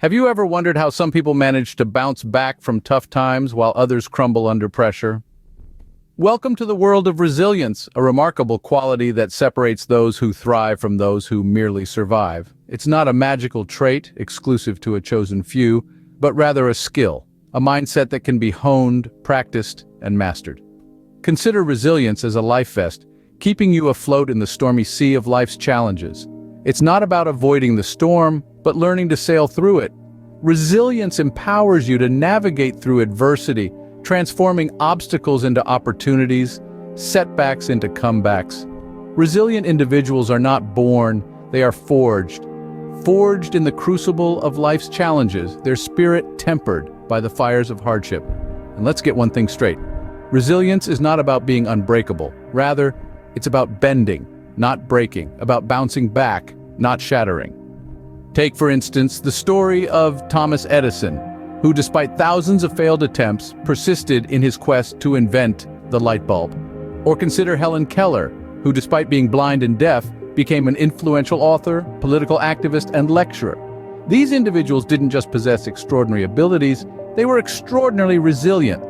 Have you ever wondered how some people manage to bounce back from tough times while others crumble under pressure? Welcome to the world of resilience, a remarkable quality that separates those who thrive from those who merely survive. It's not a magical trait exclusive to a chosen few, but rather a skill, a mindset that can be honed, practiced, and mastered. Consider resilience as a life vest, keeping you afloat in the stormy sea of life's challenges. It's not about avoiding the storm, but learning to sail through it. Resilience empowers you to navigate through adversity, transforming obstacles into opportunities, setbacks into comebacks. Resilient individuals are not born, they are forged. Forged in the crucible of life's challenges, their spirit tempered by the fires of hardship. And let's get one thing straight. Resilience is not about being unbreakable. Rather, it's about bending, not breaking, about bouncing back, not shattering. Take, for instance, the story of Thomas Edison, who, despite thousands of failed attempts, persisted in his quest to invent the light bulb. Or consider Helen Keller, who, despite being blind and deaf, became an influential author, political activist, and lecturer. These individuals didn't just possess extraordinary abilities, they were extraordinarily resilient.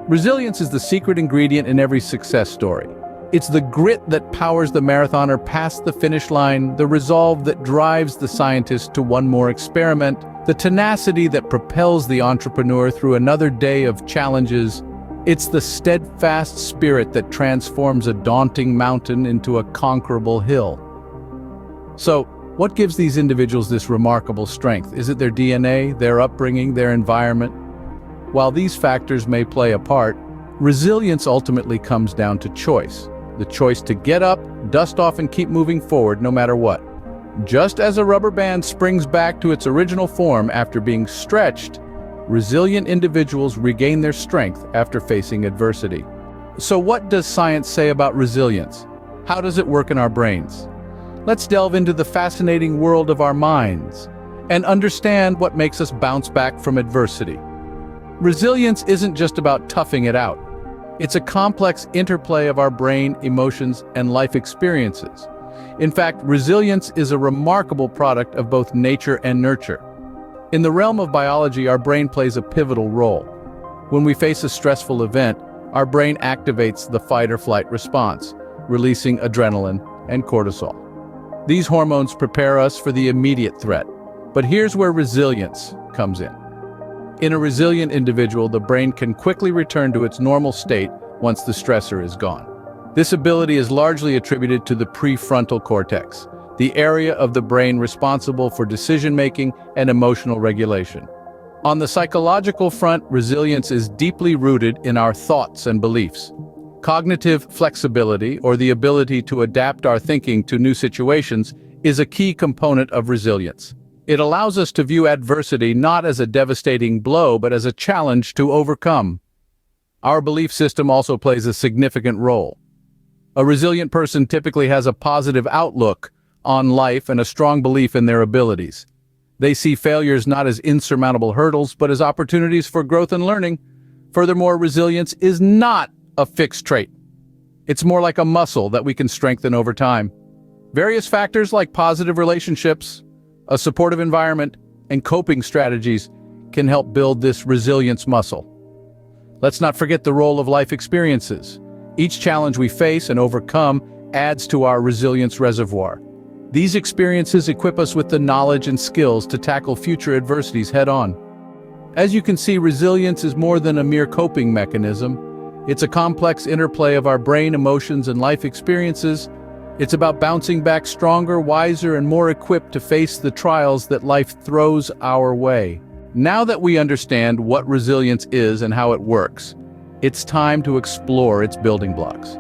Resilience is the secret ingredient in every success story. It's the grit that powers the marathoner past the finish line, the resolve that drives the scientist to one more experiment, the tenacity that propels the entrepreneur through another day of challenges. It's the steadfast spirit that transforms a daunting mountain into a conquerable hill. So, what gives these individuals this remarkable strength? Is it their DNA, their upbringing, their environment? While these factors may play a part, resilience ultimately comes down to choice. The choice to get up, dust off, and keep moving forward no matter what. Just as a rubber band springs back to its original form after being stretched, resilient individuals regain their strength after facing adversity. So what does science say about resilience? How does it work in our brains? Let's delve into the fascinating world of our minds and understand what makes us bounce back from adversity. Resilience isn't just about toughing it out. It's a complex interplay of our brain, emotions, and life experiences. In fact, resilience is a remarkable product of both nature and nurture. In the realm of biology, our brain plays a pivotal role. When we face a stressful event, our brain activates the fight-or-flight response, releasing adrenaline and cortisol. These hormones prepare us for the immediate threat. But here's where resilience comes in. In a resilient individual, the brain can quickly return to its normal state once the stressor is gone. This ability is largely attributed to the prefrontal cortex, the area of the brain responsible for decision-making and emotional regulation. On the psychological front, resilience is deeply rooted in our thoughts and beliefs. Cognitive flexibility, or the ability to adapt our thinking to new situations, is a key component of resilience. It allows us to view adversity not as a devastating blow, but as a challenge to overcome. Our belief system also plays a significant role. A resilient person typically has a positive outlook on life and a strong belief in their abilities. They see failures not as insurmountable hurdles, but as opportunities for growth and learning. Furthermore, resilience is not a fixed trait. It's more like a muscle that we can strengthen over time. Various factors like positive relationships, a supportive environment, and coping strategies can help build this resilience muscle. Let's not forget the role of life experiences. Each challenge we face and overcome adds to our resilience reservoir. These experiences equip us with the knowledge and skills to tackle future adversities head-on. As you can see, resilience is more than a mere coping mechanism. It's a complex interplay of our brain, emotions, and life experiences. It's about bouncing back stronger, wiser, and more equipped to face the trials that life throws our way. Now that we understand what resilience is and how it works, it's time to explore its building blocks.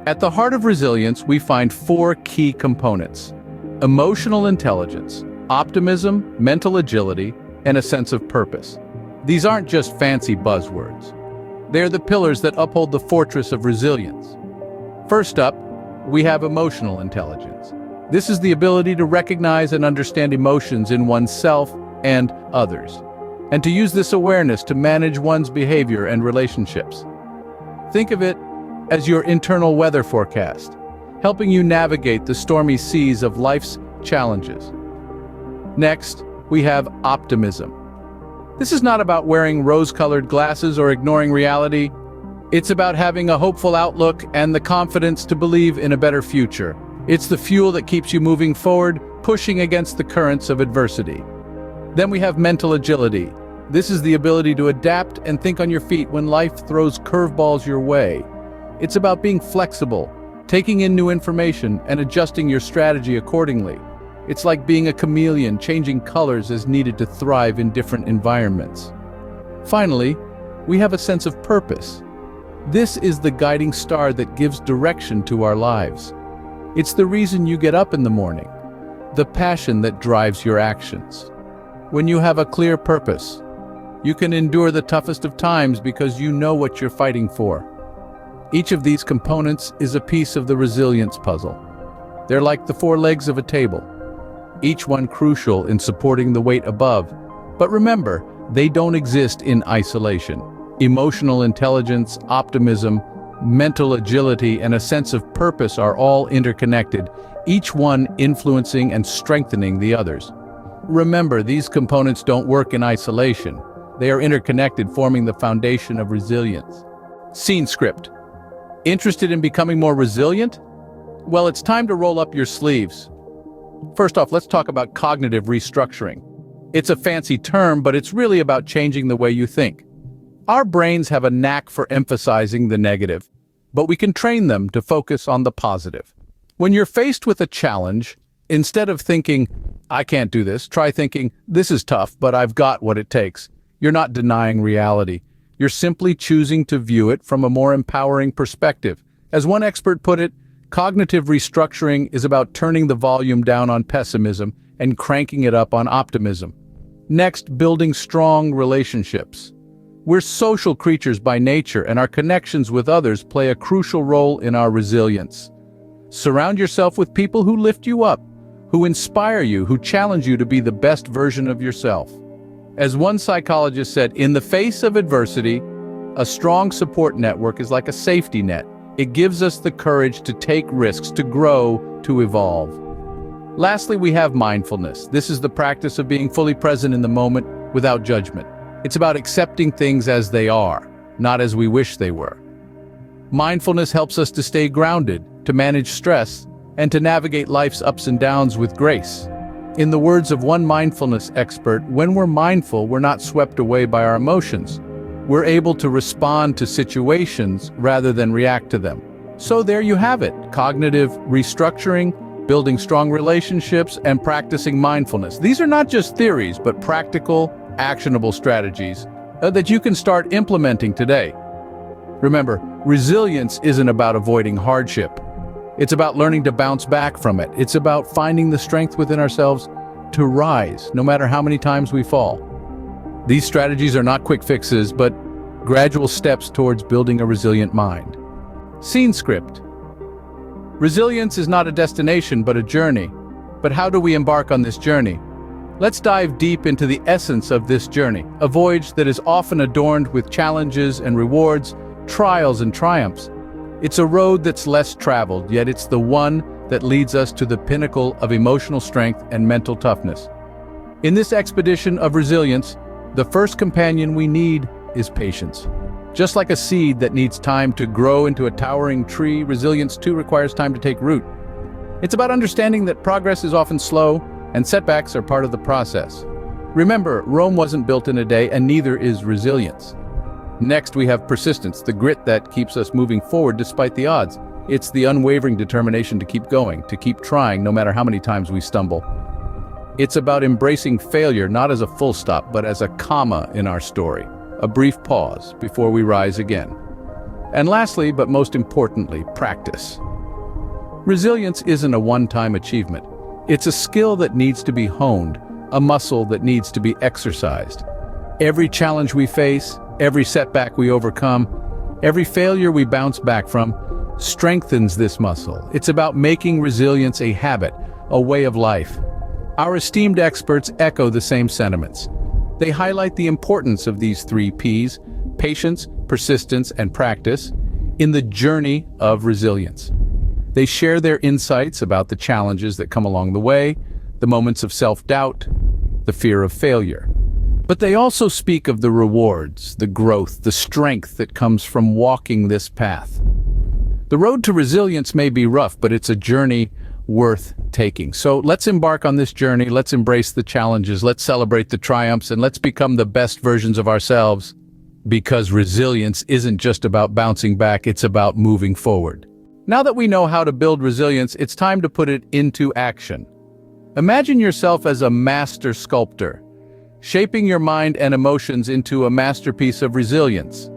At the heart of resilience, we find four key components: emotional intelligence, optimism, mental agility, and a sense of purpose. These aren't just fancy buzzwords. They're the pillars that uphold the fortress of resilience. First up, we have emotional intelligence. This is the ability to recognize and understand emotions in oneself and others, and to use this awareness to manage one's behavior and relationships. Think of it as your internal weather forecast, helping you navigate the stormy seas of life's challenges. Next, we have optimism. This is not about wearing rose-colored glasses or ignoring reality. It's about having a hopeful outlook and the confidence to believe in a better future. It's the fuel that keeps you moving forward, pushing against the currents of adversity. Then we have mental agility. This is the ability to adapt and think on your feet when life throws curveballs your way. It's about being flexible, taking in new information, and adjusting your strategy accordingly. It's like being a chameleon, changing colors as needed to thrive in different environments. Finally, we have a sense of purpose. This is the guiding star that gives direction to our lives. It's the reason you get up in the morning, the passion that drives your actions. When you have a clear purpose, you can endure the toughest of times because you know what you're fighting for. Each of these components is a piece of the resilience puzzle. They're like the four legs of a table, each one crucial in supporting the weight above. But remember, they don't exist in isolation. Emotional intelligence, optimism, mental agility, and a sense of purpose are all interconnected, each one influencing and strengthening the others. Remember, these components don't work in isolation. They are interconnected, forming the foundation of resilience. Scene script. Interested in becoming more resilient? Well, it's time to roll up your sleeves. First off, let's talk about cognitive restructuring. It's a fancy term, but it's really about changing the way you think. Our brains have a knack for emphasizing the negative, but we can train them to focus on the positive. When you're faced with a challenge, instead of thinking, "I can't do this," try thinking, "This is tough, but I've got what it takes." You're not denying reality. You're simply choosing to view it from a more empowering perspective. As one expert put it, cognitive restructuring is about turning the volume down on pessimism and cranking it up on optimism. Next, building strong relationships. We're social creatures by nature, and our connections with others play a crucial role in our resilience. Surround yourself with people who lift you up, who inspire you, who challenge you to be the best version of yourself. As one psychologist said, in the face of adversity, a strong support network is like a safety net. It gives us the courage to take risks, to grow, to evolve. Lastly, we have mindfulness. This is the practice of being fully present in the moment without judgment. It's about accepting things as they are, not as we wish they were. Mindfulness helps us to stay grounded, to manage stress, and to navigate life's ups and downs with grace. In the words of one mindfulness expert, when we're mindful, we're not swept away by our emotions. We're able to respond to situations rather than react to them. So there you have it, cognitive restructuring, building strong relationships, and practicing mindfulness. These are not just theories, but practical, actionable strategies that you can start implementing today. Remember, resilience isn't about avoiding hardship. It's about learning to bounce back from it. It's about finding the strength within ourselves to rise, no matter how many times we fall. These strategies are not quick fixes, but gradual steps towards building a resilient mind. Scene script. Resilience is not a destination, but a journey. But how do we embark on this journey? Let's dive deep into the essence of this journey, a voyage that is often adorned with challenges and rewards, trials and triumphs. It's a road that's less traveled, yet it's the one that leads us to the pinnacle of emotional strength and mental toughness. In this expedition of resilience, the first companion we need is patience. Just like a seed that needs time to grow into a towering tree, resilience too requires time to take root. It's about understanding that progress is often slow, and setbacks are part of the process. Remember, Rome wasn't built in a day, and neither is resilience. Next, we have persistence, the grit that keeps us moving forward despite the odds. It's the unwavering determination to keep going, to keep trying no matter how many times we stumble. It's about embracing failure not as a full stop, but as a comma in our story, a brief pause before we rise again. And lastly, but most importantly, practice. Resilience isn't a one-time achievement. It's a skill that needs to be honed, a muscle that needs to be exercised. Every challenge we face, every setback we overcome, every failure we bounce back from, strengthens this muscle. It's about making resilience a habit, a way of life. Our esteemed experts echo the same sentiments. They highlight the importance of these 3 Ps, patience, persistence, and practice, in the journey of resilience. They share their insights about the challenges that come along the way, the moments of self-doubt, the fear of failure. But they also speak of the rewards, the growth, the strength that comes from walking this path. The road to resilience may be rough, but it's a journey worth taking. So let's embark on this journey. Let's embrace the challenges. Let's celebrate the triumphs, and let's become the best versions of ourselves. Because resilience isn't just about bouncing back, it's about moving forward. Now that we know how to build resilience, it's time to put it into action. Imagine yourself as a master sculptor, shaping your mind and emotions into a masterpiece of resilience.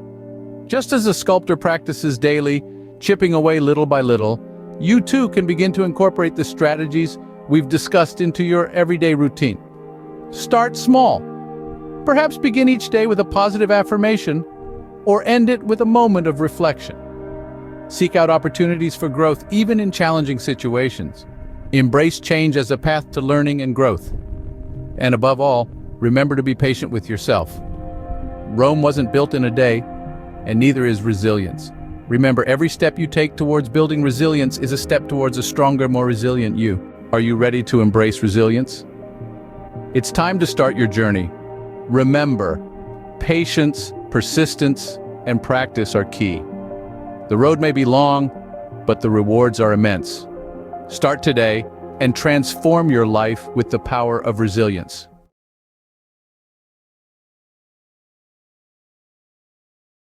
Just as a sculptor practices daily, chipping away little by little, you too can begin to incorporate the strategies we've discussed into your everyday routine. Start small. Perhaps begin each day with a positive affirmation, or end it with a moment of reflection. Seek out opportunities for growth even in challenging situations. Embrace change as a path to learning and growth. And above all, remember to be patient with yourself. Rome wasn't built in a day, and neither is resilience. Remember, every step you take towards building resilience is a step towards a stronger, more resilient you. Are you ready to embrace resilience? It's time to start your journey. Remember, patience, persistence, and practice are key. The road may be long, but the rewards are immense. Start today and transform your life with the power of resilience.